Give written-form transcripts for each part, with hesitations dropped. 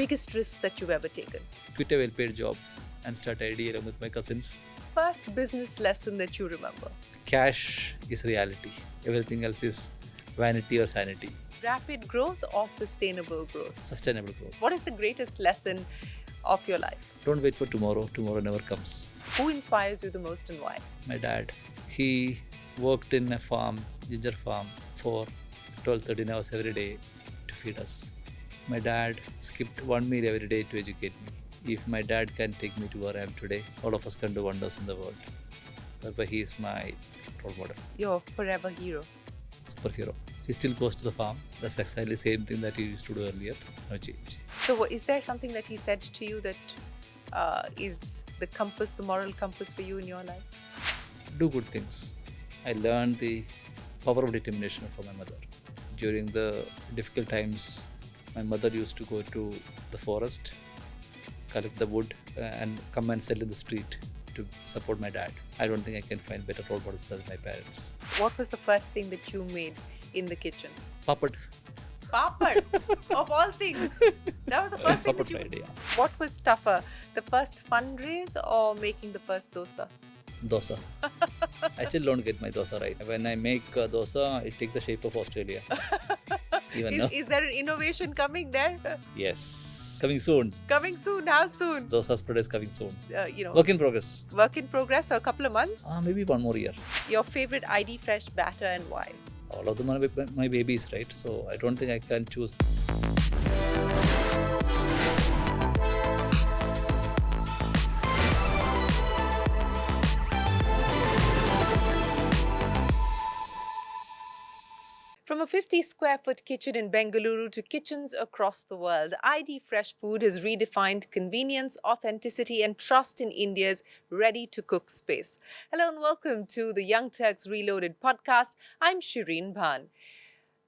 biggest risk that you've ever taken? Quit a well-paid job and start ID along with my cousins. First business lesson that you remember? Cash is reality. Everything else is vanity or sanity. Rapid growth or sustainable growth? Sustainable growth. What is the greatest lesson of your life? Don't wait for tomorrow. Tomorrow never comes. Who inspires you the most and why? My dad, he worked in a farm, ginger farm, for 12-13 hours every day to feed us. My dad skipped one meal every day to educate me. If my dad can take me to where I am today, all of us can do wonders in the world. That's why he is my role model. Your forever hero. Superhero. He still goes to the farm. That's exactly the same thing that he used to do earlier. No change. So is there something that he said to you that is the compass, the moral compass for you in your life? Do good things. I learned the power of determination from my mother. During the difficult times, my mother used to go to the forest, collect the wood and come and sell in the street to support my dad. I don't think I can find better role models than my parents. What was the first thing that you made in the kitchen? Papad. Papad, of all things. That was the first thing Papad that you... fried, yeah. What was tougher, the first fundraise or making the first dosa? Dosa. I still don't get my dosa right. When I make dosa, it takes the shape of Australia. Even now. Is there an innovation coming there? Yes. Coming soon. Coming soon? How soon? Dosa spread is coming soon. Work in progress. Work in progress, so a couple of months? Maybe one more year. Your favorite ID Fresh batter and why? All of them are my babies, right? So I don't think I can choose. From a 50 square foot kitchen in Bengaluru to kitchens across the world, ID Fresh Food has redefined convenience, authenticity and trust in India's ready-to-cook space. Hello and welcome to the Young Turks Reloaded podcast. I'm Shereen Bhan.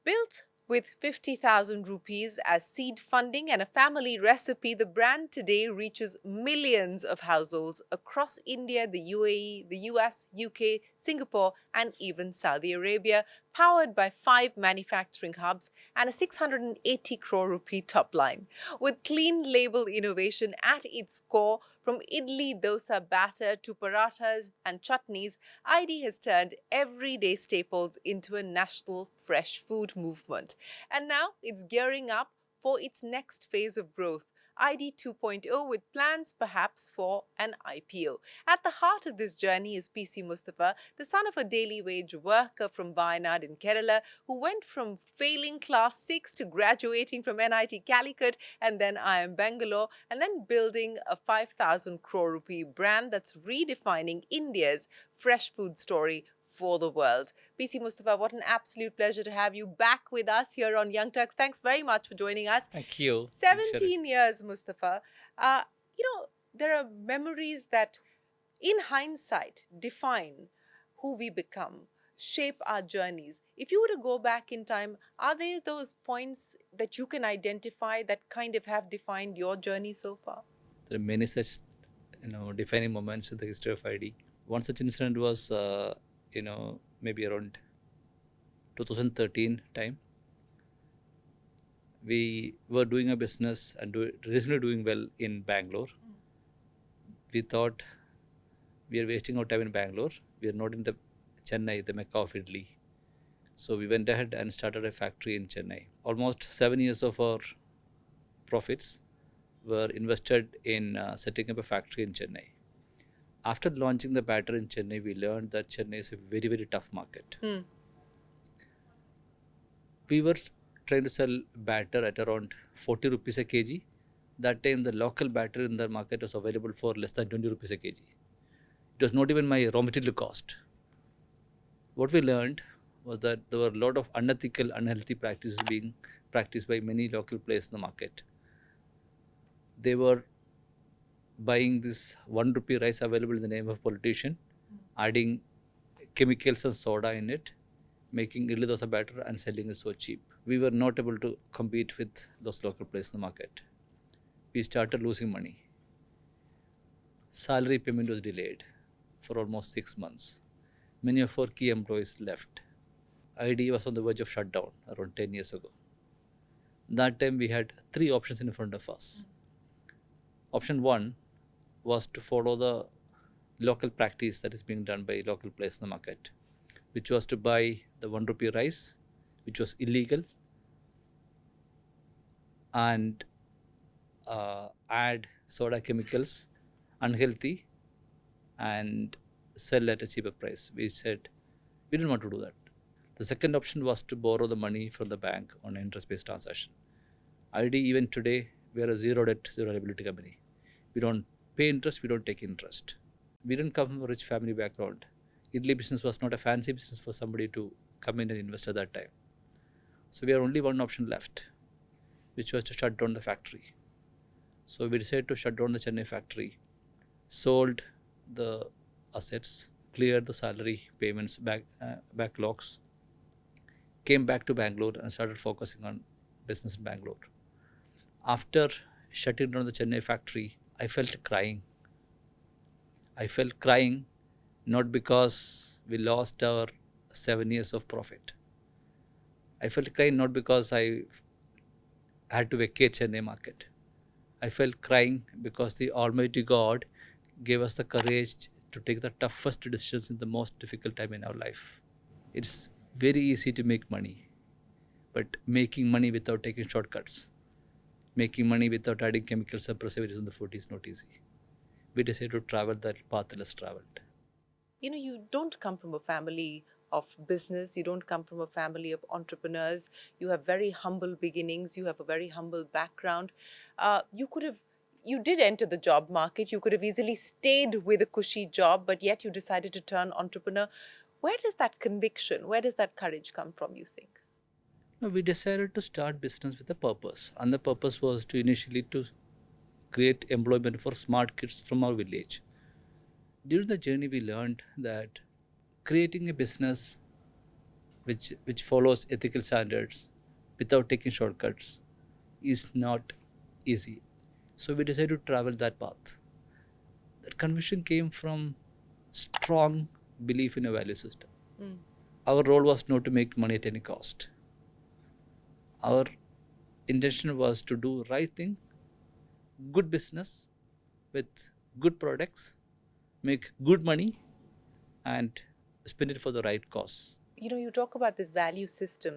Built with 50,000 rupees as seed funding and a family recipe, the brand today reaches millions of households across India, the UAE, the US, UK, Singapore, and even Saudi Arabia, powered by 5 manufacturing hubs and a 680 crore rupee top line. With clean label innovation at its core, from idli dosa batter to parathas and chutneys, ID has turned everyday staples into a national fresh food movement. And now it's gearing up for its next phase of growth, ID 2.0, with plans perhaps for an IPO. At the heart of this journey is PC Musthafa, the son of a daily wage worker from Vada in Kerala, who went from failing class 6 to graduating from NIT Calicut and then IIM Bangalore, and then building a 5,000 crore rupee brand that's redefining India's fresh food story for the world. PC Musthafa, what an absolute pleasure to have you back with us here on Young Turks. Thanks very much for joining us. Thank you. 17 years, Musthafa. There are memories that, in hindsight, define who we become, shape our journeys. If you were to go back in time, are there those points that you can identify that kind of have defined your journey so far? There are many such, defining moments in the history of ID. One such incident was, maybe around 2013 time. We were doing a business and reasonably doing well in Bangalore. We thought we are wasting our time in Bangalore. We are not in the Chennai, the Mecca of Idli. So we went ahead and started a factory in Chennai. Almost 7 years of our profits were invested in setting up a factory in Chennai. After launching the batter in Chennai, we learned that Chennai is a very, very tough market. We were trying to sell batter at around 40 rupees a kg. That time, the local batter in the market was available for less than 20 rupees a kg. It was not even my raw material cost. What we learned was that there were a lot of unethical, unhealthy practices being practiced by many local players in the market. They were buying this 1 rupee rice available in the name of politician, adding chemicals and soda in it, making idli dosa batter and selling it so cheap. We were not able to compete with those local players in the market. We started losing money. Salary payment was delayed for almost 6 months. Many of our key employees left. ID was on the verge of shutdown around 10 years ago. That time we had three options in front of us. Option one was to follow the local practice that is being done by local players in the market, which was to buy the 1 rupee rice, which was illegal, and add soda chemicals, unhealthy, and sell at a cheaper price. We said we didn't want to do that. The second option was to borrow the money from the bank on an interest-based transaction. ID, even today, we are a zero debt, zero liability company. We don't pay interest, we don't take interest. We didn't come from a rich family background. Idli business was not a fancy business for somebody to come in and invest at that time. So we had only one option left, which was to shut down the factory. So we decided to shut down the Chennai factory, sold the assets, cleared the salary payments backlogs, came back to Bangalore and started focusing on business in Bangalore. After shutting down the Chennai factory, I felt crying. I felt crying not because we lost our 7 years of profit. I felt crying not because I had to vacate Chennai market. I felt crying because the Almighty God gave us the courage to take the toughest decisions in the most difficult time in our life. It's very easy to make money, but making money without taking shortcuts, making money without adding chemicals and preservatives in the food is not easy. We decided to travel that path less traveled. You don't come from a family of business. You don't come from a family of entrepreneurs. You have very humble beginnings. You have a very humble background. You did enter the job market. You could have easily stayed with a cushy job, but yet you decided to turn entrepreneur. Where does that conviction, where does that courage come from, you think? No, we decided to start business with a purpose, and the purpose was to initially to create employment for smart kids from our village. During the journey, we learned that creating a business which follows ethical standards without taking shortcuts is not easy. So we decided to travel that path. That conviction came from strong belief in a value system. Our role was not to make money at any cost. Our intention was to do right thing, good business with good products, make good money, and spend it for the right cause. You talk about this value system.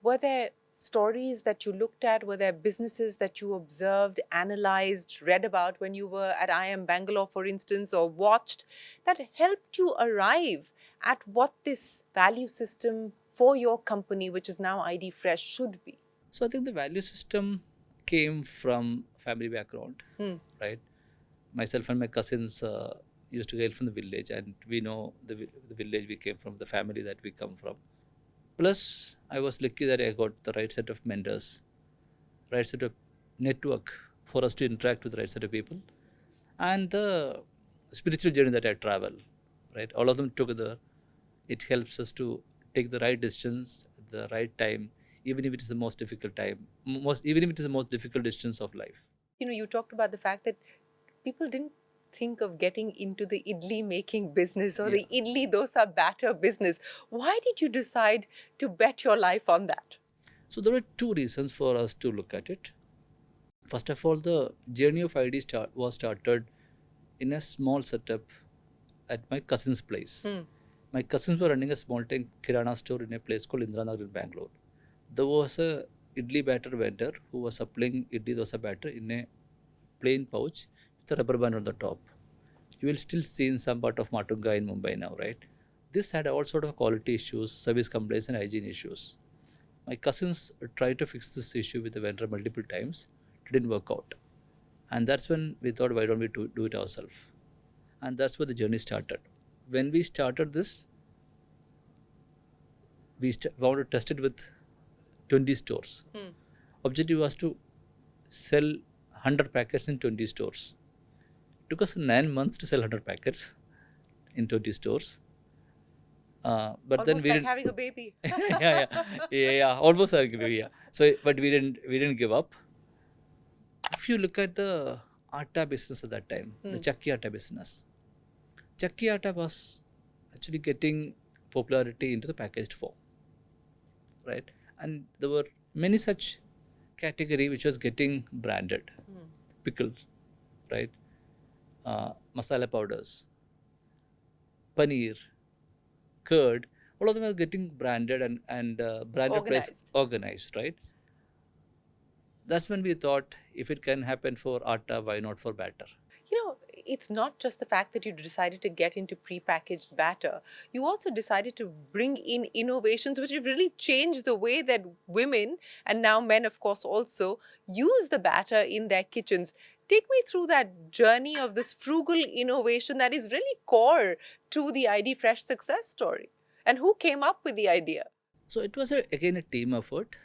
Were there stories that you looked at? Were there businesses that you observed, analyzed, read about when you were at IIM Bangalore, for instance, or watched that helped you arrive at what this value system for your company, which is now ID Fresh, should be? So I think the value system came from family background, right? Myself and my cousins used to hail from the village, and we know the village we came from, the family that we come from. Plus, I was lucky that I got the right set of mentors, right set of network for us to interact with the right set of people, and the spiritual journey that I travel, right? All of them together, it helps us to take the right decisions at the right time, even if it is the most difficult time, even if it is the most difficult decisions of life. You talked about the fact that people didn't think of getting into the idli making business or the idli dosa batter business. Why did you decide to bet your life on that? So there were two reasons for us to look at it. First of all, the journey of ID was started in a small setup at my cousin's place. My cousins were running a small time kirana store in a place called Indranagar in Bangalore. There was a idli batter vendor who was supplying idli dosa batter in a plain pouch with a rubber band on the top. You will still see in some part of Matunga in Mumbai now, right? This had all sort of quality issues, service complaints and hygiene issues. My cousins tried to fix this issue with the vendor multiple times. It didn't work out. And that's when we thought, why don't we do it ourselves? And that's where the journey started. When we started this, we wanted to test it with 20 stores. Objective was to sell 100 packets in 20 stores. It took us 9 months to sell 100 packets in 20 stores. But almost then we like didn't having a baby. almost like a baby. Yeah. So, but we didn't give up. If you look at the atta business at that time, the chakki atta business, chakki atta was actually getting popularity into the packaged form, right? And there were many such category which was getting branded. Pickles, right? Masala powders, paneer, curd, all of them are getting branded and branded price organized, right? That's when we thought, if it can happen for atta, why not for batter? You know, it's not just the fact that you decided to get into prepackaged batter. You also decided to bring in innovations which have really changed the way that women, and now men, of course, also use the batter in their kitchens. Take me through that journey of this frugal innovation that is really core to the ID Fresh success story. And who came up with the idea? So it was again a team effort.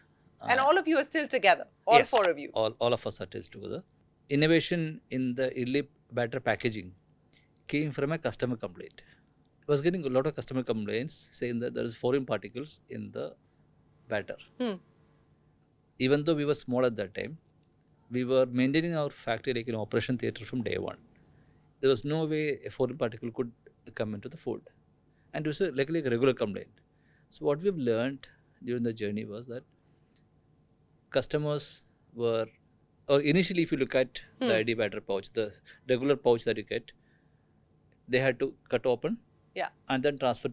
And all of you are still together, all yes, four of you. All of us are still together. Innovation in the idli batter packaging came from a customer complaint. I was getting a lot of customer complaints saying that there is foreign particles in the batter. Even though we were small at that time, we were maintaining our factory like an operation theatre from day one. There was no way a foreign particle could come into the food. And it was like a regular complaint. So what we've learned during the journey was that customers were, or initially if you look at the ID batter pouch, the regular pouch that you get, they had to cut open and then transfer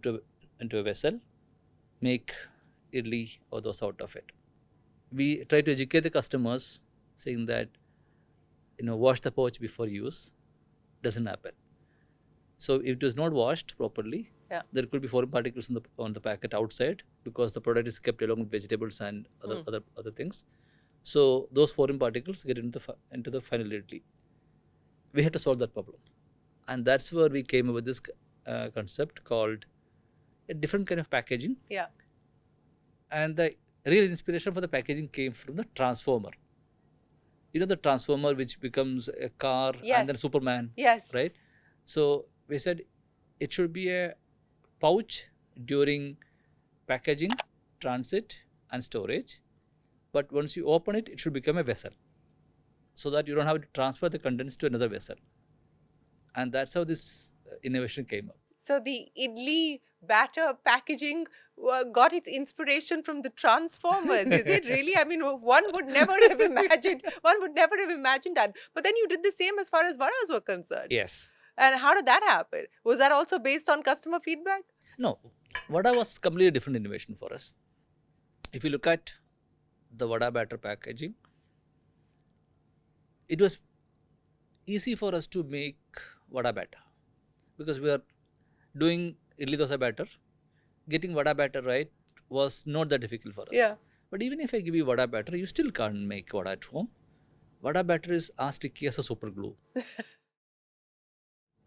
into a vessel, make idli or dosa out of it. We try to educate the customers saying that, wash the pouch before use. Doesn't happen. So if it is not washed properly, there could be foreign particles on the packet outside, because the product is kept along with vegetables and other things. So those foreign particles get into the final idli. We had to solve that problem, and that's where we came up with this concept called a different kind of packaging. And the real inspiration for the packaging came from the transformer. The transformer which becomes a car and then Superman. Right? So we said it should be a pouch during packaging, transit and storage. But once you open it, it should become a vessel, so that you don't have to transfer the contents to another vessel. And that's how this innovation came up. So the idli batter packaging got its inspiration from the Transformers. Is it really? I mean, one would never have imagined that. But then you did the same as far as vadas were concerned. Yes. And how did that happen? Was that also based on customer feedback? No. Vada was completely different innovation for us. If you look at the Vada batter packaging, it was easy for us to make Vada batter, because we are doing idli dosa batter. Getting Vada batter right was not that difficult for us. But even if I give you Vada batter, you still can't make Vada at home. Vada batter is as sticky as a super glue.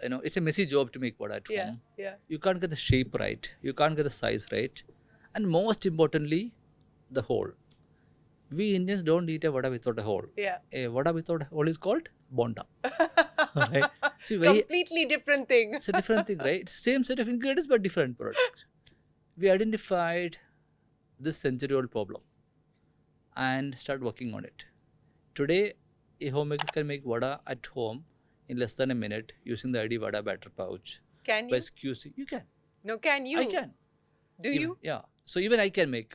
It's a messy job to make Vada at home. You can't get the shape right. You can't get the size right. And most importantly, the hole. We Indians don't eat a Vada without a hole. A Vada without a hole is called bonda. Right? See, completely different thing. It's a different thing, right? It's the same set of ingredients but different product. We identified this century-old problem and started working on it. Today, a homemaker can make Vada at home in less than a minute using the ID Vada batter pouch. Can you? By SQC. You can. No, can you? I can. Do you? Yeah. So even I can make.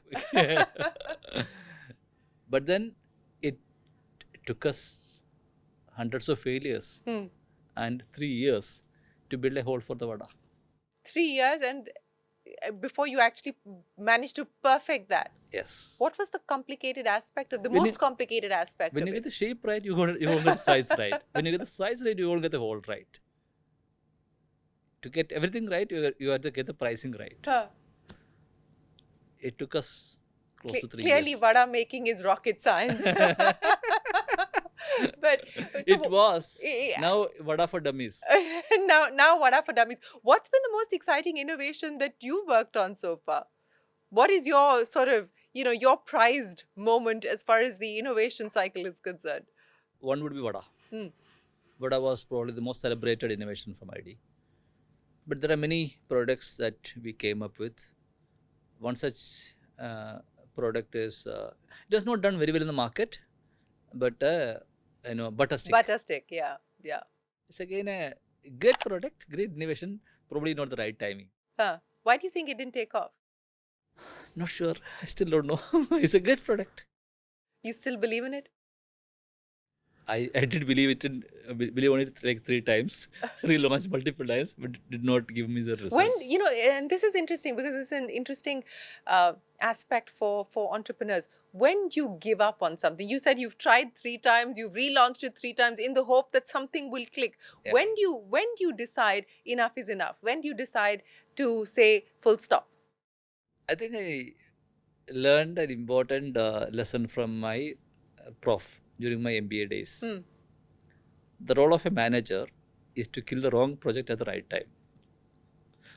But then it took us hundreds of failures and 3 years to build a hole for the Vada. 3 years, and before you actually managed to perfect that. Yes. What was the complicated aspect of most complicated aspect? When you get the shape right, you won't get the size right. When you get the size right, you won't get the hole right. To get everything right, you have to get the pricing right. It took us close to 3 years. Clearly, Vada making is rocket science. But it was. Now Vada for dummies. now Vada for dummies. What's been the most exciting innovation that you worked on so far? What is your sort of, your prized moment as far as the innovation cycle is concerned? One would be Vada. Vada was probably the most celebrated innovation from ID. But there are many products that we came up with. One such product is, it has not done very well in the market, but butter stick. Butter stick, yeah. It's again a great product, great innovation, probably not the right timing. Why do you think it didn't take off? Not sure. I still don't know. It's a great product. You still believe in it? I did believe it in believe on it like 3 times, relaunched multiple times, but it did not give me the result. When, you know, and this is interesting because it's an interesting aspect for entrepreneurs. When you give up on something, you said you've tried 3 times, you've relaunched it 3 times in the hope that something will click. Yeah. When do you decide enough is enough? When do you decide to say full stop? I think I learned an important lesson from my prof during my MBA days. The role of a manager is to kill the wrong project at the right time.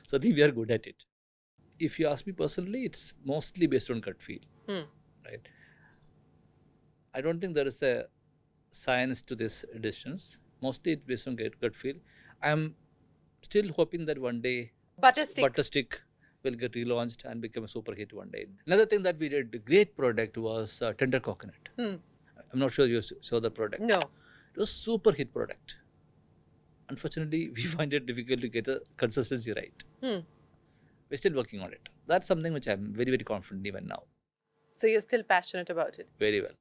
So I think we are good at it. If you ask me personally, it's mostly based on gut feel, right? I don't think there is a science to this decisions. Mostly it's based on gut feel. I'm still hoping that one day Butterstick will get relaunched and become a super hit one day. Another thing that we did, great product was tender coconut. I'm not sure you saw the product. No. It was super hit product. Unfortunately, we find it difficult to get the consistency right. We're still working on it. That's something which I'm very, very confident even now. So you're still passionate about it? Very well.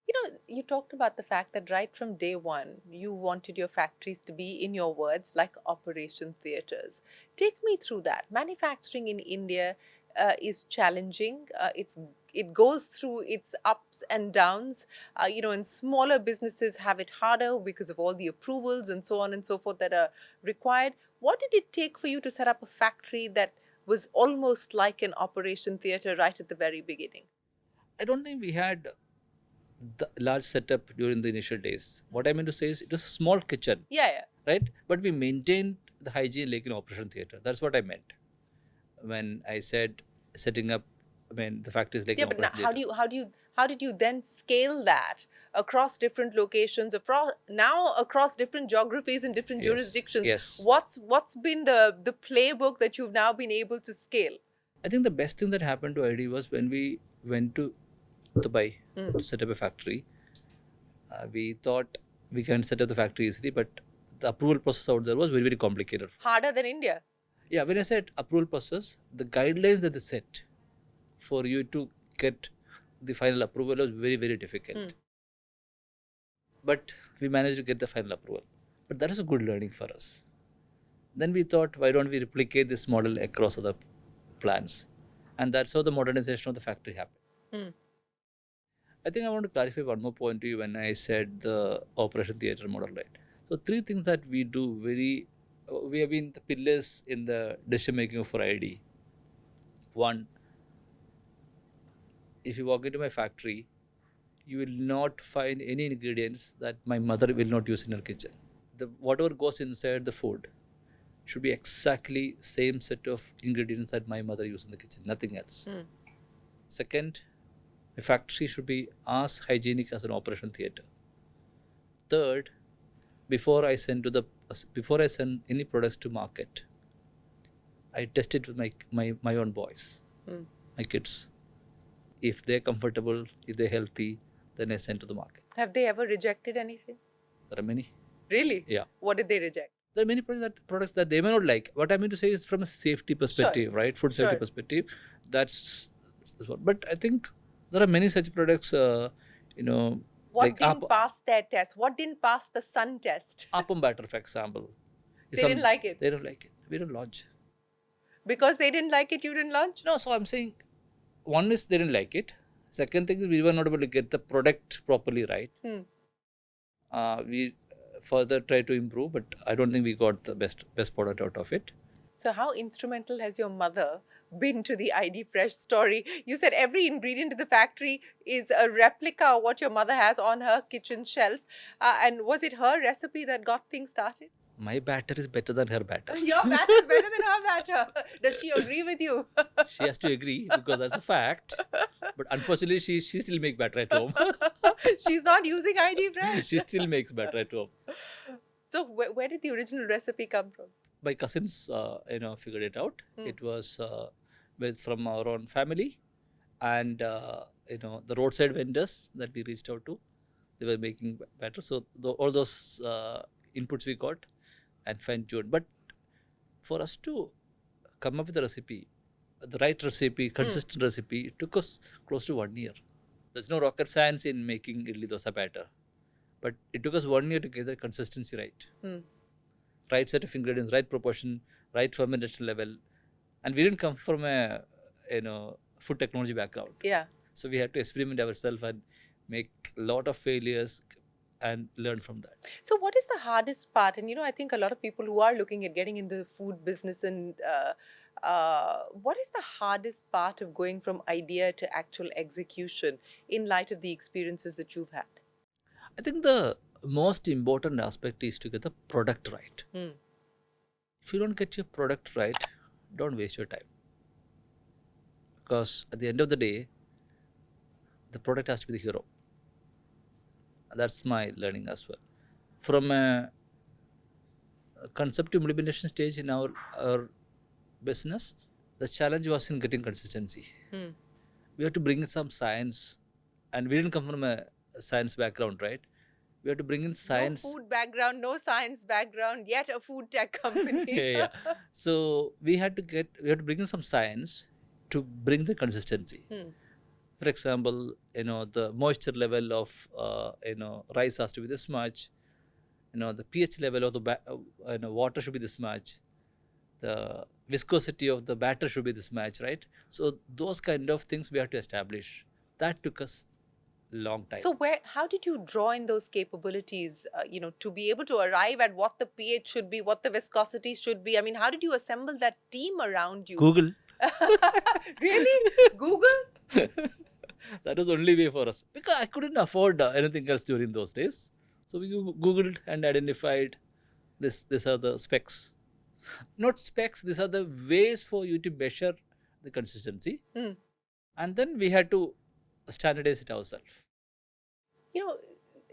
You know, you talked about the fact that right from day one, you wanted your factories to be, in your words, like operation theatres. Take me through that. Manufacturing in India is challenging. It goes through its ups and downs. You know, and smaller businesses have it harder because of all the approvals and so on and so forth that are required. What did it take for you to set up a factory that was almost like an operation theatre right at the very beginning? I don't think we had the large setup during the initial days. What I mean to say is it was a small kitchen. Yeah. Right? But we maintained the hygiene like an operation theatre. That's what I meant when I said setting up. I mean, the fact is like yeah, but now, how did you then scale that across different locations, across different geographies and different jurisdictions? Yes. What's been the playbook that you've now been able to scale? I think the best thing that happened to ID was when we went to Dubai to set up a factory. We thought we can set up the factory easily, but the approval process out there was very, very complicated. Harder than India? Yeah, when I said approval process, the guidelines that they set for you to get the final approval was very, very difficult. But we managed to get the final approval. But that is a good learning for us. Then we thought, why don't we replicate this model across other plants? And that's how the modernization of the factory happened. I think I want to clarify one more point to you when I said the operation theatre model, right? So 3 things that we do we have been the pillars in the decision making for ID. 1, if you walk into my factory, you will not find any ingredients that my mother will not use in her kitchen. Whatever goes inside the food should be exactly same set of ingredients that my mother uses in the kitchen, nothing else. Second, a factory should be as hygienic as an operation theatre. Third, before I send any products to market, I test it with my own boys, my kids. If they're comfortable, if they're healthy, then I send to the market. Have they ever rejected anything? There are many. Really? Yeah. What did they reject? There are many products that they may not like. What I mean to say is from a safety perspective, right? Food safety perspective. That's what. But I think there are many such products, What like didn't pass their test? What didn't pass the sun test? Appam batter, for example. They didn't like it? They don't like it. We don't launch. Because they didn't like it, you didn't launch? No, so I'm saying, one is they didn't like it. Second thing is we were not able to get the product properly right. We further try to improve, but I don't think we got the best product out of it. So how instrumental has your mother been to the ID Fresh story? You said every ingredient in the factory is a replica of what your mother has on her kitchen shelf. And was it her recipe that got things started? My batter is better than her batter. Your batter is better than her batter. Does she agree with you? She has to agree because that's a fact. But unfortunately, she still makes batter at home. She's not using ID Fresh. She still makes batter at home. So where did the original recipe come from? My cousins, figured it out. It was from our own family, and the roadside vendors that we reached out to. They were making batter. So all those inputs we got and fine-tuned. But for us to come up with a recipe, the right recipe, consistent recipe, it took us close to 1 year. There's no rocket science in making idli dosa batter. But it took us 1 year to get the consistency right. Right set of ingredients, right proportion, right fermentation level. And we didn't come from a food technology background. Yeah. So we had to experiment ourselves and make a lot of failures and learn from that. So what is the hardest part? And I think a lot of people who are looking at getting into the food business, and what is the hardest part of going from idea to actual execution in light of the experiences that you've had? I think the most important aspect is to get the product right. If you don't get your product right, don't waste your time. Because at the end of the day, the product has to be the hero. That's my learning as well. From a concept to implementation stage in our business, the challenge was in getting consistency. We had to bring in some science, and we didn't come from a science background, right? We had to bring in science. No food background, no science background, yet a food tech company. Yeah. So we had to bring in some science to bring the consistency. For example, the moisture level of rice has to be this much. The pH level of the water should be this much. The viscosity of the batter should be this much, right? So those kind of things we have to establish. That took us long time. So how did you draw in those capabilities, to be able to arrive at what the pH should be, what the viscosity should be? I mean, how did you assemble that team around you? Google. Really? Google? That was the only way for us, because I couldn't afford anything else during those days. So we Googled and identified these are the specs. Not specs, these are the ways for you to measure the consistency. And then we had to standardize it ourselves.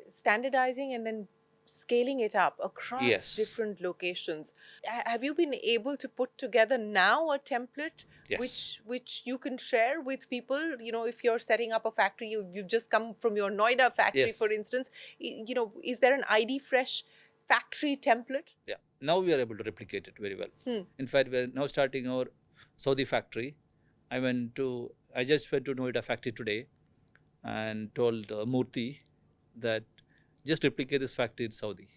Standardizing and then scaling it up across Yes. different locations. Have you been able to put together now a template Yes. which you can share with people? If you're setting up a factory, you've just come from your Noida factory, Yes. for instance, is there an ID Fresh factory template? Yeah. Now we are able to replicate it very well. In fact, we are now starting our Saudi factory. I just went to Noida factory today and told Murthy that just replicate this factory in Saudi.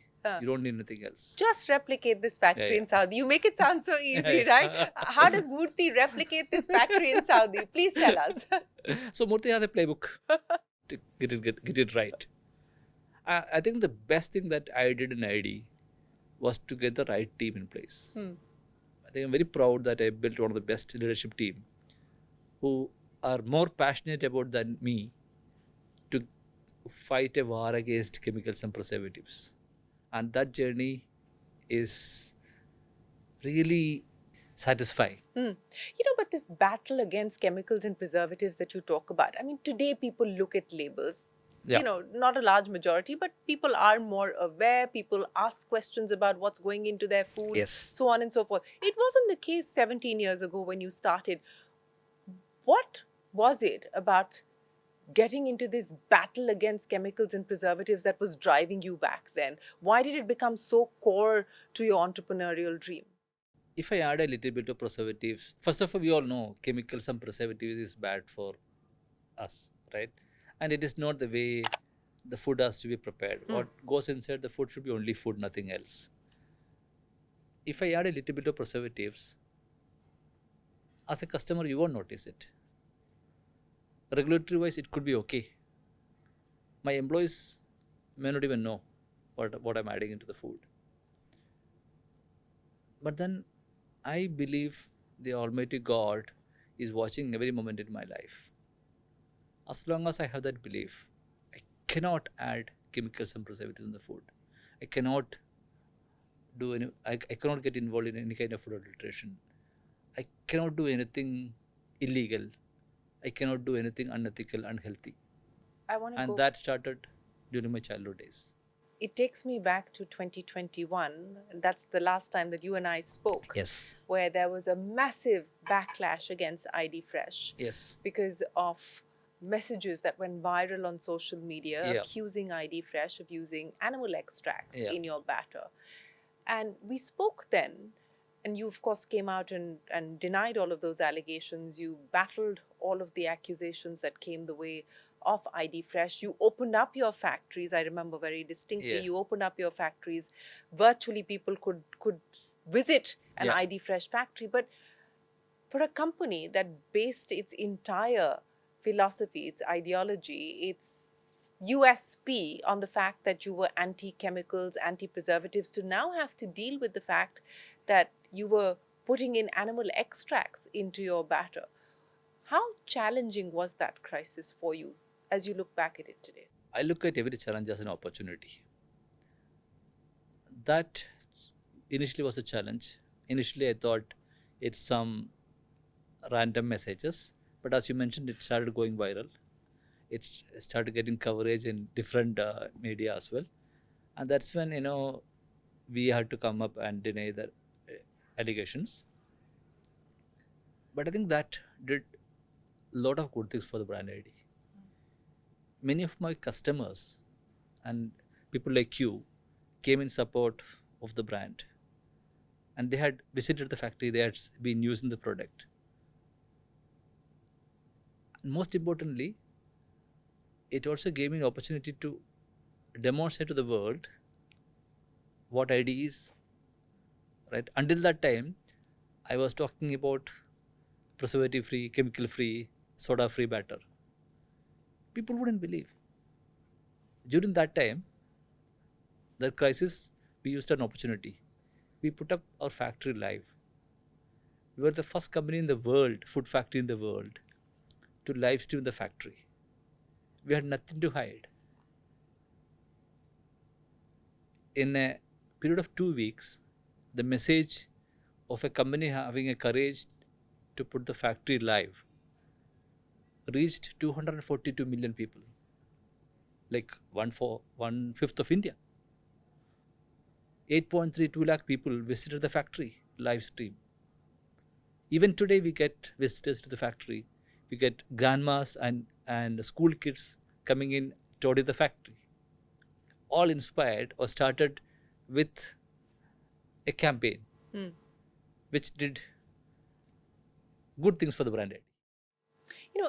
You don't need anything else. Just replicate this factory Yeah. in Saudi. You make it sound so easy, right? How does Murthy replicate this factory in Saudi? Please tell us. So Murthy has a playbook to get it right. I think the best thing that I did in ID was to get the right team in place. I think I'm very proud that I built one of the best leadership team who are more passionate about than me to fight a war against chemicals and preservatives. And that journey is really satisfying. But this battle against chemicals and preservatives that you talk about, I mean, today people look at labels. Yeah. Not a large majority, but people are more aware. People ask questions about what's going into their food, Yes. so on and so forth. It wasn't the case 17 years ago when you started. What was it about getting into this battle against chemicals and preservatives that was driving you back then? Why did it become so core to your entrepreneurial dream? If I add a little bit of preservatives, first of all, we all know chemicals and preservatives is bad for us, right? And it is not the way the food has to be prepared. What goes inside the food should be only food, nothing else. If I add a little bit of preservatives, as a customer, you won't notice it. Regulatory wise, it could be okay. My employees may not even know what I'm adding into the food. But then I believe the Almighty God is watching every moment in my life. As long as I have that belief, I cannot add chemicals and preservatives in the food. I cannot I cannot get involved in any kind of food adulteration. I cannot do anything illegal. I cannot do anything unethical, unhealthy. And that started during my childhood days. It takes me back to 2021, and that's the last time that you and I spoke. Yes. Where there was a massive backlash against ID Fresh. Yes. Because of messages that went viral on social media accusing ID Fresh of using animal extracts in your batter. And we spoke then, and you of course came out and denied all of those allegations. You battled all of the accusations that came the way of ID Fresh. You opened up your factories. I remember very distinctly. Yes. You opened up your factories. Virtually, people could visit an Yeah. ID Fresh factory. But for a company that based its entire philosophy, its ideology, its USP on the fact that you were anti-chemicals, anti-preservatives, to now have to deal with the fact that you were putting in animal extracts into your batter. How challenging was that crisis for you as you look back at it today? I look at every challenge as an opportunity. That initially was a challenge. Initially, I thought it's some random messages, but as you mentioned, it started going viral. It started getting coverage in different media as well, and that's when we had to come up and deny the allegations. But I think that did a lot of good things for the brand ID. Many of my customers and people like you came in support of the brand, and they had visited the factory, they had been using the product. And most importantly, it also gave me an opportunity to demonstrate to the world what ID is. Right? Until that time, I was talking about preservative free, chemical free, soda free batter. People wouldn't believe. During that time, the crisis, we used an opportunity. We put up our factory live. We were the first company in the world, food factory in the world, to live stream the factory. We had nothing to hide. In a period of 2 weeks, the message of a company having a courage to put the factory live reached 242 million people, like one fifth of India. 8.32 lakh people visited the factory live stream. Even today, we get visitors to the factory. We get grandmas and school kids coming in to audit the factory. All inspired or started with a campaign which did good things for the brand ID.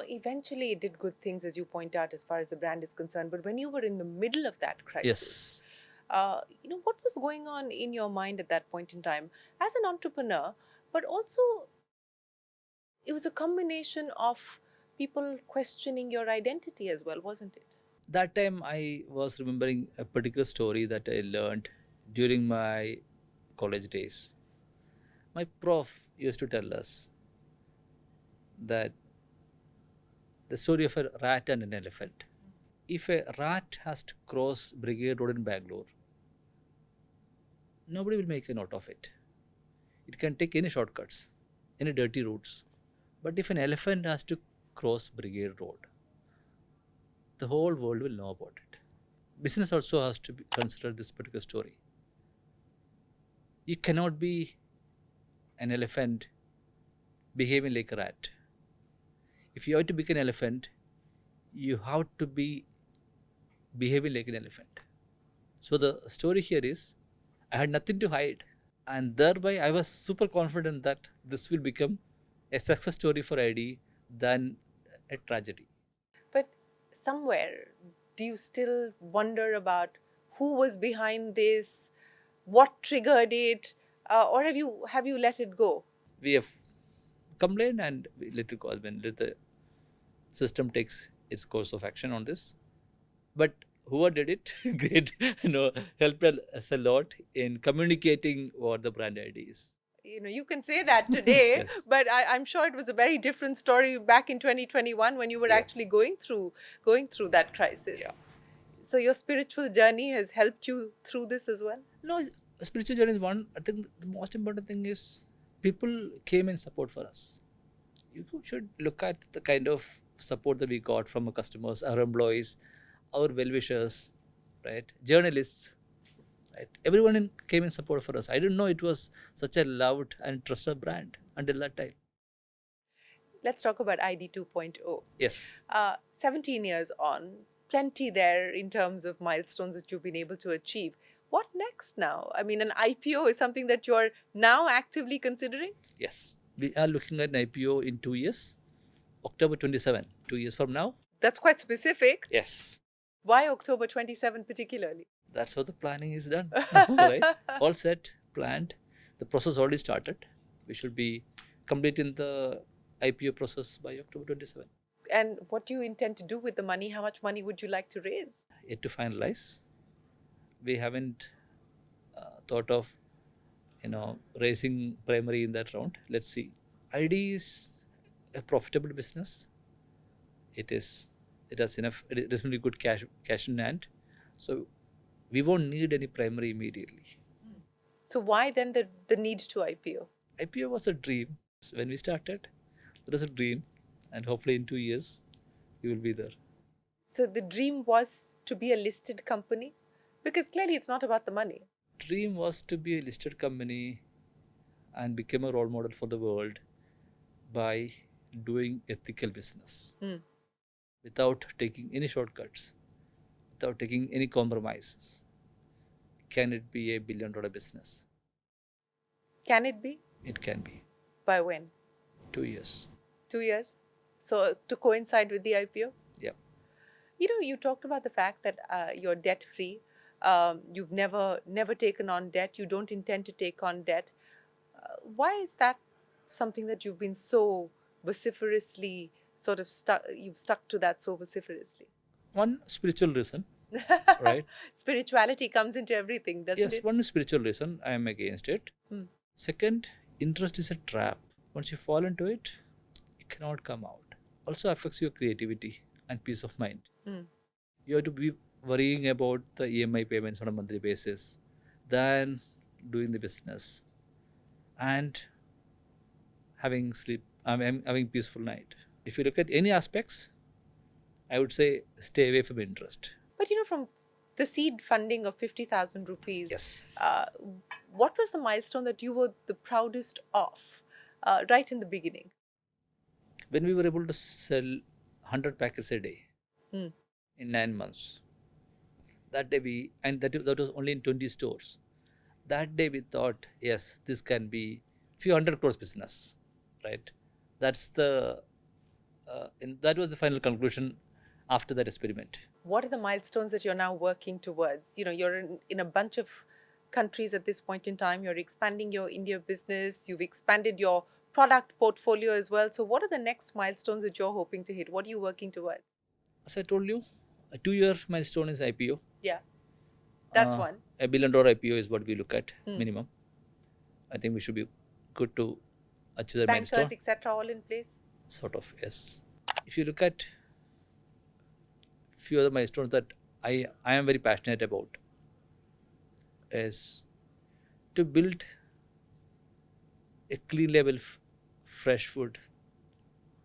Eventually it did good things, as you point out, as far as the brand is concerned. But when you were in the middle of that crisis, what was going on in your mind at that point in time as an entrepreneur? But also, it was a combination of people questioning your identity as well, wasn't it? That time I was remembering a particular story that I learned during my college days. My prof used to tell us that the story of a rat and an elephant. If a rat has to cross Brigade Road in Bangalore, nobody will make a note of it. It can take any shortcuts, any dirty routes. But if an elephant has to cross Brigade Road, the whole world will know about it. Business also has to consider this particular story. You cannot be an elephant behaving like a rat. If you have to become an elephant, you have to be behaving like an elephant. So the story here is, I had nothing to hide, and thereby I was super confident that this will become a success story for ID than a tragedy. But somewhere, do you still wonder about who was behind this, what triggered it, or have you let it go? We have complained and we let it go when the system takes its course of action on this. But whoever did it, great, helped us a lot in communicating what the brand ID is. You can say that today, Yes. but I'm sure it was a very different story back in 2021 when you were Yeah. actually going through that crisis. Yeah. So your spiritual journey has helped you through this as well? No, spiritual journey is one. I think the most important thing is people came in support for us. You should look at the kind of support that we got from our customers, our employees, our well-wishers, right? Journalists, right? Everyone came in support for us. I didn't know it was such a loved and trusted brand until that time. Let's talk about ID 2.0. Yes. 17 years on, plenty there in terms of milestones that you've been able to achieve. What next now? I mean, an IPO is something that you're now actively considering? Yes. We are looking at an IPO in 2 years, October 27, 2 years from now. That's quite specific. Yes. Why October 27 particularly? That's how the planning is done. Right? All set, planned. The process already started. We should be completing the IPO process by October 27. And what do you intend to do with the money? How much money would you like to raise? Yet to finalize. We haven't thought of, raising primary in that round. Let's see. ID is a profitable business. It has enough. It is really good cash in hand. So we won't need any primary immediately. So why then the need to IPO? IPO was a dream when we started. It was a dream, and hopefully in 2 years we will be there. So the dream was to be a listed company? Because clearly it's not about the money. Dream was to be a listed company and become a role model for the world by doing ethical business without taking any shortcuts, without taking any compromises. Can it be a $1 billion business? Can it be? It can be. By when? 2 years. 2 years? So to coincide with the IPO? Yeah. You talked about the fact that you're debt free. You've never taken on debt. You don't intend to take on debt. Why is that something that you've been so vociferously you've stuck to that so vociferously? One spiritual reason, right? Spirituality comes into everything, doesn't Yes, it? one spiritual reason I am against it. Second, interest is a trap. Once you fall into it, you cannot come out. Also affects your creativity and peace of mind. You have to be worrying about the EMI payments on a monthly basis than doing the business and having having peaceful night. If you look at any aspects, I would say stay away from interest. But from the seed funding of 50,000 rupees, Yes. What was the milestone that you were the proudest of right in the beginning? When we were able to sell 100 packets a day in 9 months, that day that was only in 20 stores. That day we thought, yes, this can be few hundred crores business, right? That's that was the final conclusion after that experiment. What are the milestones that you're now working towards? You're in a bunch of countries at this point in time. You're expanding your India business. You've expanded your product portfolio as well. So what are the next milestones that you're hoping to hit? What are you working towards? As I told you, a 2-year milestone is IPO. Yeah, that's one. A $1 billion IPO is what we look at minimum. I think we should be good to achieve that Bankers, milestone. etc., all in place? Sort of, yes. If you look at few other milestones that I am very passionate about is to build a clean label fresh food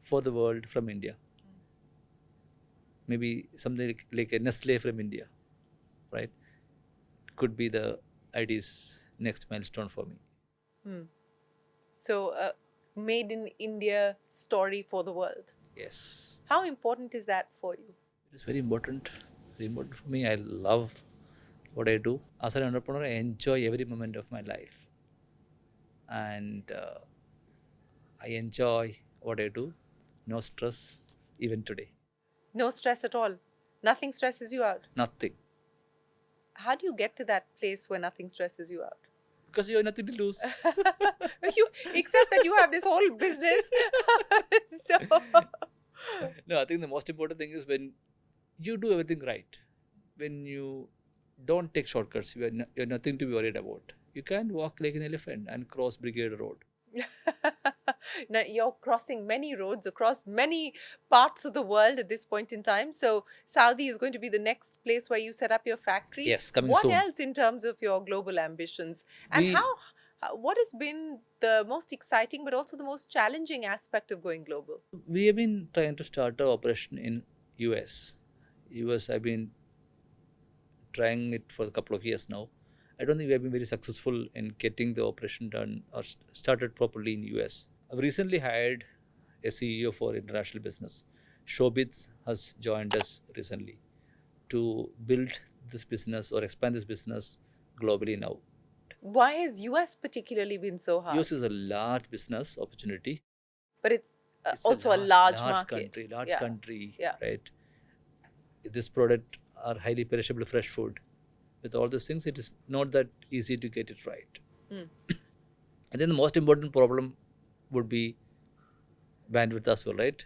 for the world from India. Maybe something like a Nestle from India, right? Could be the ID's next milestone for me. So, made in India story for the world. Yes. How important is that for you? It is very important. Very important for me. I love what I do. As an entrepreneur, I enjoy every moment of my life. And I enjoy what I do. No stress, even today. No stress at all? Nothing stresses you out? Nothing. How do you get to that place where nothing stresses you out? Because you have nothing to lose. Except that you have this whole business. No, I think the most important thing is when you do everything right. When you don't take shortcuts, you have nothing to be worried about. You can walk like an elephant and cross Brigade Road. Now, you're crossing many roads across many parts of the world at this point in time. So Saudi is going to be the next place where you set up your factory. Yes, coming what soon. What else in terms of your global ambitions? And what has been the most exciting but also the most challenging aspect of going global? We have been trying to start our operation in US. I've been trying it for a couple of years now. I don't think we have been very successful in getting the operation done or started properly in US. I've recently hired a CEO for international business. Shobit has joined us recently to build this business or expand this business globally now. Why has US particularly been so hard? US is a large business opportunity. But it's also a large market. Large country, yeah. right? this product are highly perishable fresh food. With all these things, it is not that easy to get it right. Mm. And then the most important problem would be bandwidth as well, right?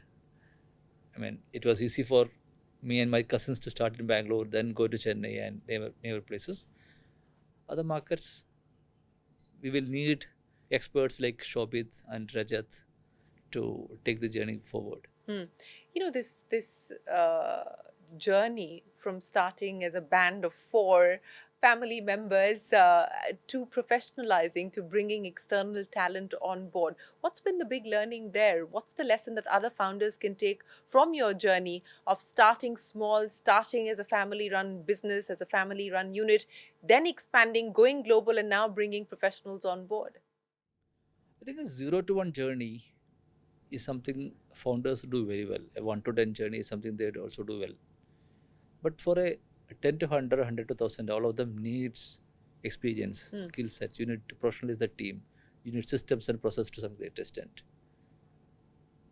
I mean, it was easy for me and my cousins to start in Bangalore, then go to Chennai and neighbor places. Other markets, we will need experts like Shobit and Rajat to take the journey forward. Hmm. You know, this journey from starting as a band of 4 family members to professionalizing, to bringing external talent on board. What's been the big learning there? What's the lesson that other founders can take from your journey of starting small, starting as a family-run business, as a family-run unit, then expanding, going global, and now bringing professionals on board? I think a 0 to 1 journey is something founders do very well. A 1 to 10 journey is something they also do well. But for a 10 to 100, 100 to 1000, all of them needs experience, skill sets. You need to professionalize the team. You need systems and process to some great extent.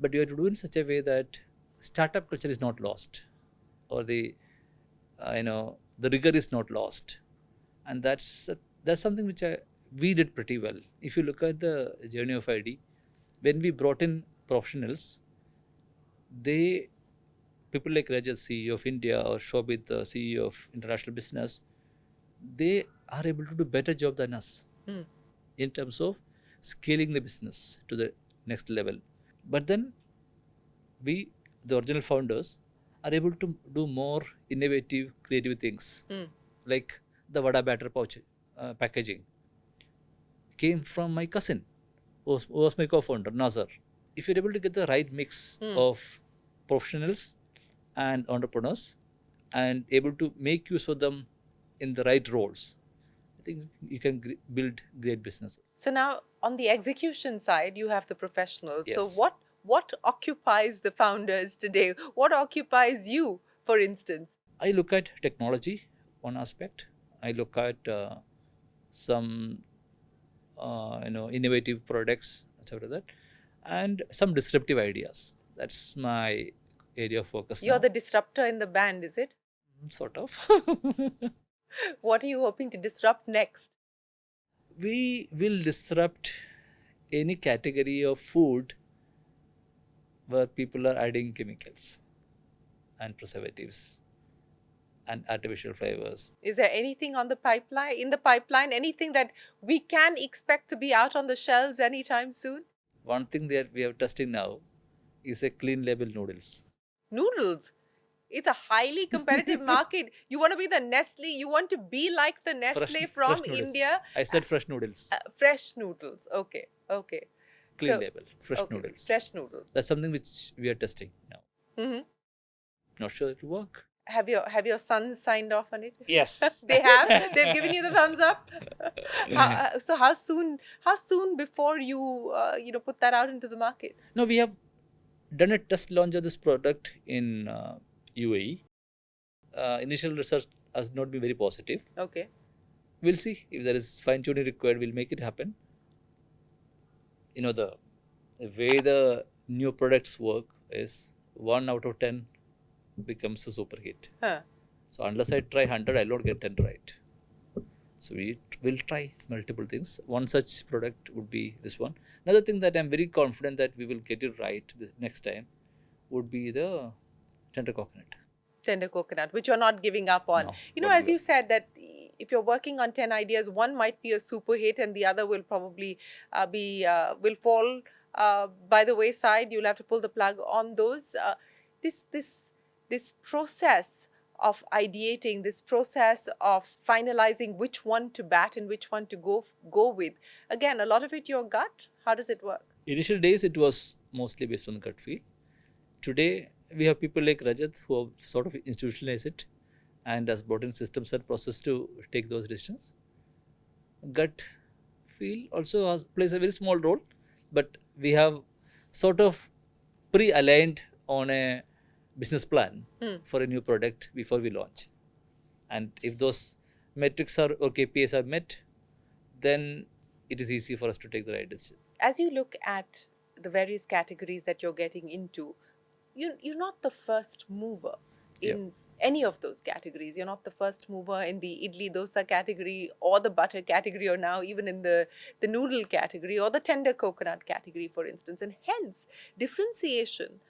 But you have to do it in such a way that startup culture is not lost, or the the rigor is not lost, and that's something which we did pretty well. If you look at the journey of ID, when we brought in professionals, people like Rajat, CEO of India, or Shobit, the CEO of international business, they are able to do better job than us in terms of scaling the business to the next level. But then we, the original founders, are able to do more innovative, creative things, like the Vada batter pouch packaging came from my cousin, who was my co-founder, Nazar. If you're able to get the right mix of professionals and entrepreneurs and able to make use of them in the right roles, I think you can build great businesses. So now on the execution side, you have the professionals. Yes. So what occupies the founders today? What occupies you, for instance? I look at technology, one aspect. I look at some innovative products, etc. That, and some disruptive ideas. That's my area of focus. You're now. the disruptor in the band, is it? Sort of. What are you hoping to disrupt next? We will disrupt any category of food where people are adding chemicals and preservatives and artificial flavors. Is there anything on the pipeline, anything that we can expect to be out on the shelves anytime soon? One thing that we are testing now is a clean label noodles. Noodles. It's a highly competitive market. You want to be the Nestle. You want to be like the Nestle from fresh noodles. India. I said fresh noodles. Fresh noodles. Okay. Clean label. Fresh okay, noodles. Fresh noodles. That's something which we are testing now. Not sure it will work. Have your sons signed off on it? Yes. They have? They've given you the thumbs up? So how soon before you put that out into the market? No, we have done a test launch of this product in UAE. Initial research has not been very positive. Okay. We'll see if there is fine tuning required. We'll make it happen. The way the new products work is 1 out of 10 becomes a super hit. So unless I try 100, I'll not get 10 right. So we will try multiple things. One such product would be this one. Another thing that I'm very confident that we will get it right this next time would be the tender coconut. Tender coconut, which you're not giving up on. No, as you said, that if you're working on 10 ideas, one might be a super hit and the other will probably will fall by the wayside. You'll have to pull the plug on those. This process of ideating, this process of finalizing which one to bat and which one to go with. Again, a lot of it your gut. How does it work? Initial days, it was mostly based on the gut feel. Today, we have people like Rajat who have sort of institutionalized it and has brought in systems and process to take those decisions. Gut feel also plays a very small role, but we have sort of pre-aligned on a business plan for a new product before we launch. And if those metrics or KPIs are met, then it is easy for us to take the right decision. As you look at the various categories that you're getting into, you're not the first mover in any of those categories. You're not the first mover in the idli dosa category or the butter category, or now even in the noodle category or the tender coconut category, for instance. And hence, differentiation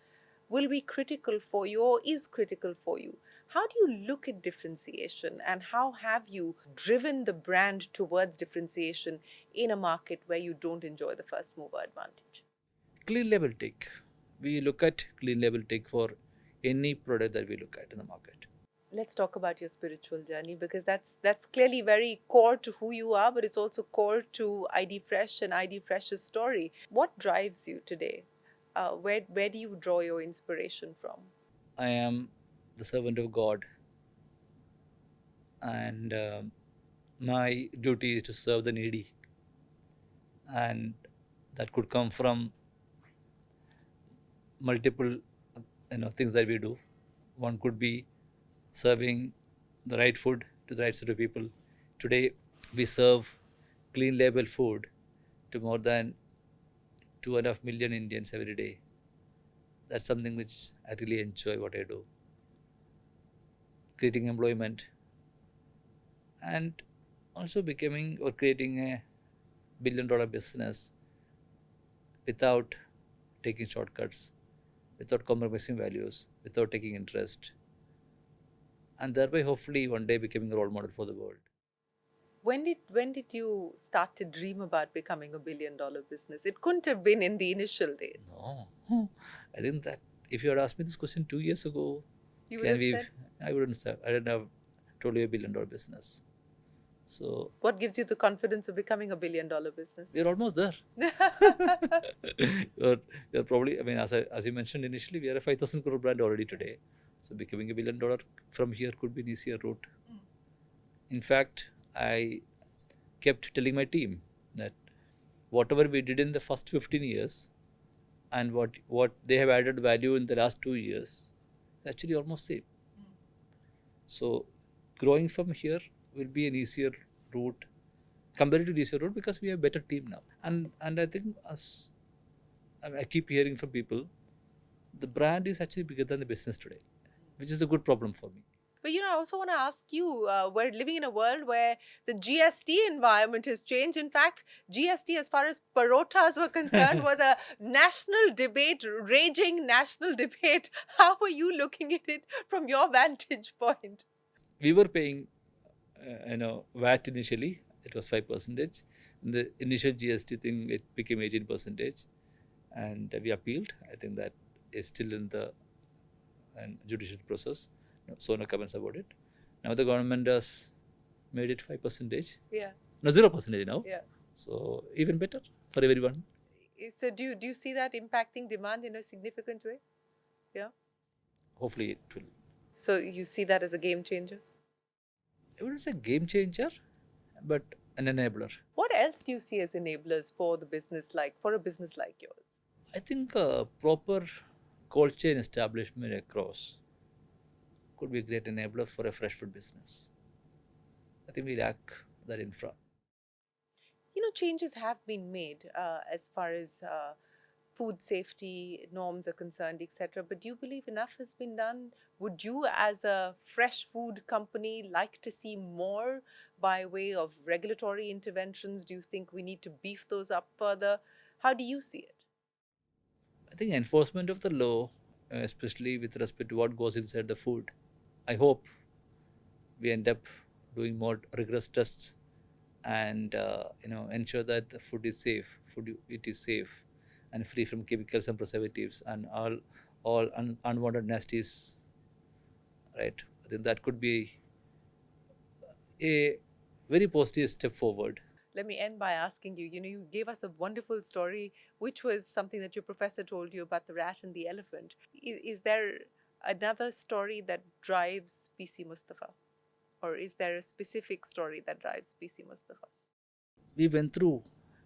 will be critical for you, or is critical for you. How do you look at differentiation, and how have you driven the brand towards differentiation in a market where you don't enjoy the first mover advantage? Clean label take. We look at clean label take for any product that we look at in the market. Let's talk about your spiritual journey, because that's clearly very core to who you are, but it's also core to ID Fresh and ID Fresh's story. What drives you today? Where do you draw your inspiration from? I am the servant of God, and my duty is to serve the needy, and that could come from multiple things that we do. One could be serving the right food to the right set of people. Today we serve clean label food to more than 2.5 million Indians every day. That's something which I really enjoy what I do. Creating employment, and also becoming or creating a billion-dollar business without taking shortcuts, without compromising values, without taking interest, and thereby hopefully one day becoming a role model for the world. When did you start to dream about becoming a billion-dollar business? It couldn't have been in the initial days. No, I think that if you had asked me this question 2 years ago, You would have said. I wouldn't say, I didn't have told you a billion-dollar business. So What gives you the confidence of becoming a billion-dollar business? we're almost there. You're probably, I mean, as you mentioned initially, we are a 5,000 crore brand already today. So becoming a billion-dollar from here could be an easier route. In fact, I kept telling my team that whatever we did in the first 15 years and what they have added value in the last 2 years is actually almost same. So growing from here will be an easier route, comparatively easier route, because we have better team now. And I think I keep hearing from people, the brand is actually bigger than the business today, which is a good problem for me. But I also want to ask you, we're living in a world where the GST environment has changed. In fact, GST, as far as parotas were concerned, was a national debate, raging national debate. How are you looking at it from your vantage point? We were paying, VAT initially. It was 5%. In the initial GST thing, it became 18%, and we appealed. I think that is still in the judicial process. So no comments about it. Now the government has made it 5%. Yeah. No, 0% now. Yeah. So even better for everyone. So do you see that impacting demand in a significant way? Yeah. Hopefully it will. So you see that as a game changer? I wouldn't say game changer, but an enabler. What else do you see as enablers for a business like yours? I think a proper cold chain establishment across could be a great enabler for a fresh food business. I think we lack that infra. Changes have been made as far as food safety norms are concerned, etc. But do you believe enough has been done? Would you, as a fresh food company, like to see more by way of regulatory interventions? Do you think we need to beef those up further? How do you see it? I think enforcement of the law, especially with respect to what goes inside the food, I hope we end up doing more rigorous tests and ensure that the food is safe. It is safe and free from chemicals and preservatives and all unwanted nasties. Right. I think that could be a very positive step forward. Let me end by asking you, you gave us a wonderful story, which was something that your professor told you about the rat and the elephant. Is there another story that drives PC Musthafa? Or is there a specific story that drives PC Musthafa? We went through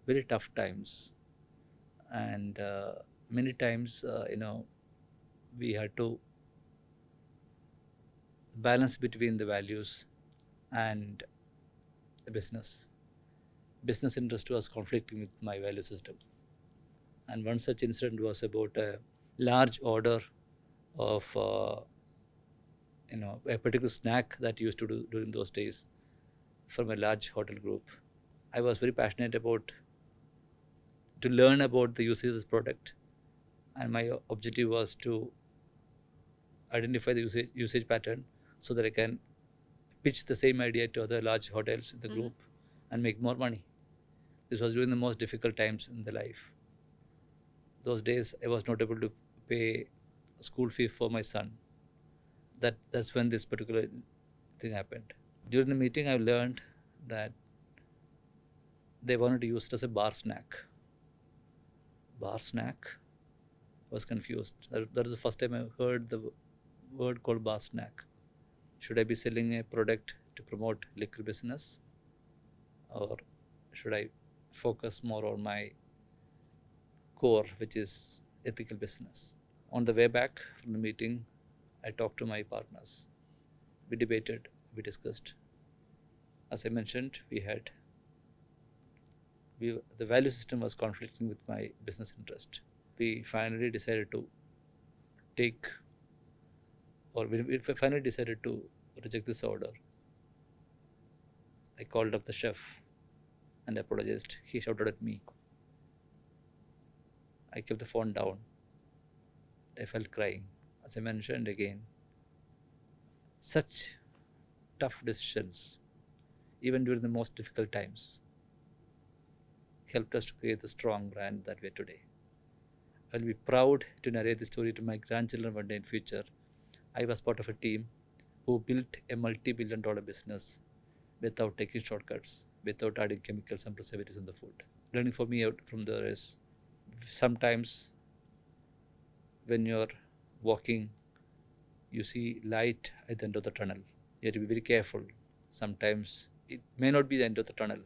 very tough times, and many times, we had to balance between the values and the business. Business interest was conflicting with my value system. And one such incident was about a large order of, a particular snack that I used to do during those days from a large hotel group. I was very passionate about to learn about the usage of this product, and my objective was to identify the usage pattern so that I can pitch the same idea to other large hotels in the group and make more money. This was during the most difficult times in the life. Those days I was not able to pay school fee for my son. That's when this particular thing happened. During the meeting I learned that they wanted to use it as a bar snack. Bar snack? I was confused. That was the first time I heard the word called bar snack. Should I be selling a product to promote liquor business, or should I focus more on my core, which is ethical business? On the way back from the meeting, I talked to my partners. We debated, we discussed. As I mentioned, the value system was conflicting with my business interest. We finally decided to reject this order. I called up the chef and apologized. He shouted at me. I kept the phone down. I felt crying. As I mentioned again, such tough decisions, even during the most difficult times, helped us to create the strong brand that we are today. I'll be proud to narrate this story to my grandchildren one day in future. I was part of a team who built a multi-billion-dollar business without taking shortcuts, without adding chemicals and preservatives in the food. Learning for me out from there is, sometimes when you're walking, you see light at the end of the tunnel. You have to be very careful. Sometimes it may not be the end of the tunnel.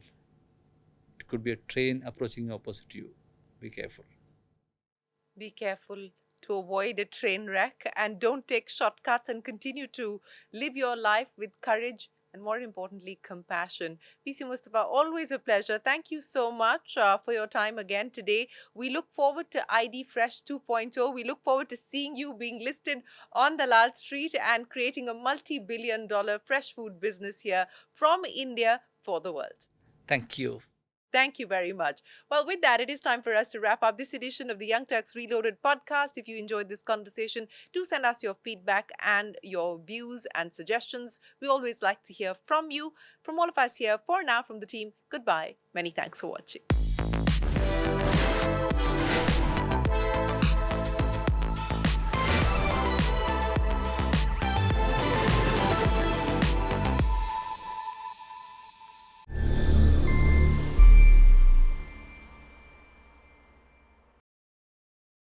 It could be a train approaching opposite you. Be careful. Be careful to avoid a train wreck, and don't take shortcuts, and continue to live your life with courage and, more importantly, compassion. PC Musthafa, always a pleasure. Thank you so much for your time again today. We look forward to ID Fresh 2.0. We look forward to seeing you being listed on the Lal Street and creating a multi-billion-dollar fresh food business here from India for the world. Thank you. Thank you very much. Well, with that, it is time for us to wrap up this edition of the Young Turks Reloaded podcast. If you enjoyed this conversation, do send us your feedback and your views and suggestions. We always like to hear from you. From all of us here, for now, from the team, goodbye. Many thanks for watching.